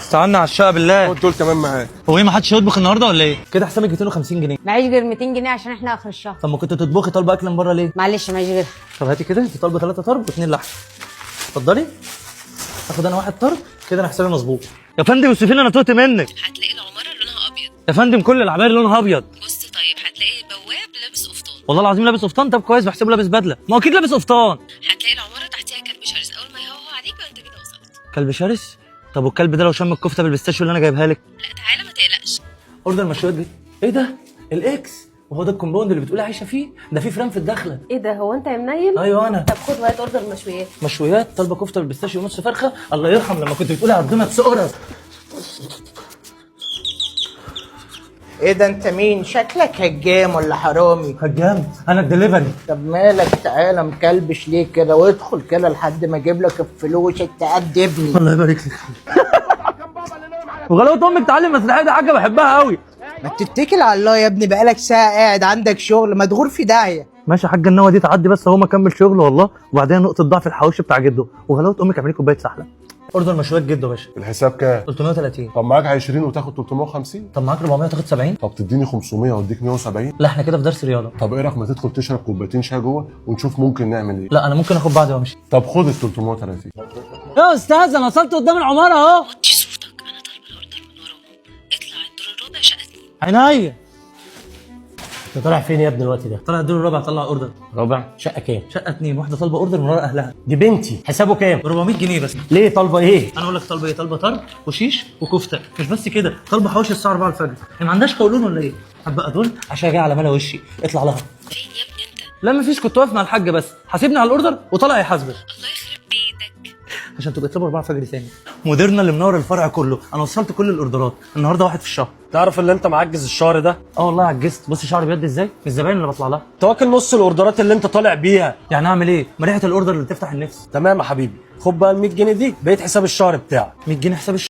استعنا على الشقه بالله. خد دول كمان معاك. هو ايه ما حدش يطبخ النهارده ولا ايه؟ كده حسابك 250 جنيه. معيش غير 200 جنيه عشان احنا اخر الشهر. طب ما كنت تطبخي طالبه اكل من بره ليه؟ معلش معيش غيرها. طب هاتي كده، انت طالبه 3 طرب و2 لحم. اتفضلي. اخد انا 1 طرب كده، انا حسابي مظبوط. يا فندم يوسفين انا تهت منك. هتلاقي العمارة لونها أبيض. يا فندم كل العماير لونها ابيض. بص طيب هتلاقي بواب لابس قفطان. والله العظيم لابس قفطان؟ طب كويس، بحسبه لابس بدله. ما هو اكيد لابس قفطان. هتلاقي العمارة تحتيها كلب شرس، أول ما يهوهو عليك بقى أنت كده وصلت. كلب شرس؟ طب والكلب ده لو شم الكفته بالبيستاشيو اللي انا جايبها لك؟ لا تعالى ما تقلقش. اوردر مشويات دي. ايه ده؟ الاكس. وهو ده الكومباوند اللي بتقولي عايشه فيه؟ ده في فران في الدخله. ايه ده؟ هو انت يا منيل؟ ايوه انا. طب خد وهات اوردر مشويات. مشويات طالبه كفته بالبيستاشيو ونص فرخه. الله يرحم لما كنت بتقولي عضمه بسقره. ايه ده؟ انت مين؟ شكلك هجام ولا حرامي؟ هجام؟ انا الدليفري. طب مالك؟ تعالى مكلبش ليه كده؟ وادخل كده لحد ما اجيب لك الفلوس تأدبني. الله يبارك لك. وغلاوة امك تعلم مسرحيه، دي حاجه بحبها قوي. ما تتكل على الله يا ابني، بقالك ساعة قاعد عندك شغل مدغور في داهية. ماشي يا حاجه، النوه دي تعدي بس، هو ما كمل شغله والله. وبعدين نقطه ضعف الحواوشي بتاع جده. وغلاوة امك اعملي كوبايه سحله. اوردر مشويات جده يا باشا. الحساب كام؟ 330. طب معاك 20 وتاخد 350. طب معاك 400 تاخد 70. طب تديني 500 واديك 170. لا احنا كده في درس رياضه. طب ايه رايك ما تدخل تشرب كوبايتين شاي جوه ونشوف ممكن نعمل ايه؟ لا انا ممكن اخد بعضي وامشي. طب خد ال 330. يا استاذ انا وصلت قدام العماره اهو. وطي صوتك، أنا طالبة الأوردر من وراهم. اطلع الدور الرابع شقة 2. عينيا. انت طالع فين يا ابني الوقت ده؟ طلع الدور الرابع، طلع اوردر. رابع؟ شقه كام؟ شقه 2، واحده طالبه اوردر من ورا اهلها. دي بنتي، حسابه كام؟ 400 جنيه بس. ليه طالبه ايه؟ انا اقول لك طالبه ايه؟ طالبه طرب وشيش وكفته. مش بس كده، طالبه حواوشي الساعه 4 الفجر. هي ما عندهاش قولون ولا ايه؟ هبقى دول عشان جاي على ملا وشي. اطلع لها. فين يا ابني أنت؟ لا مفيش، كنت واقف مع الحاج بس. حاسبني على الاوردر وطلع يحاسبك. الله يخرب بيتك. عشان تبقى تطلبوا 4 فجر تاني. مديرنا اللي منور الفرع كله، انا وصلت كل الاوردرات. النهارده 1 في الشهر. تعرف اللي انت معجز الشهر ده؟ اه والله عجزت. بص شعري بيد ازاي من الزباين اللي بطلع لها. انت واكل نص الاوردرات اللي انت طالع بيها. يعني اعمل ايه؟ ما ريحه الاوردر اللي تفتح النفس. تمام يا حبيبي، خد بقى ال 100 جنيه دي بقيت حساب الشهر بتاعك. 100 جنيه حساب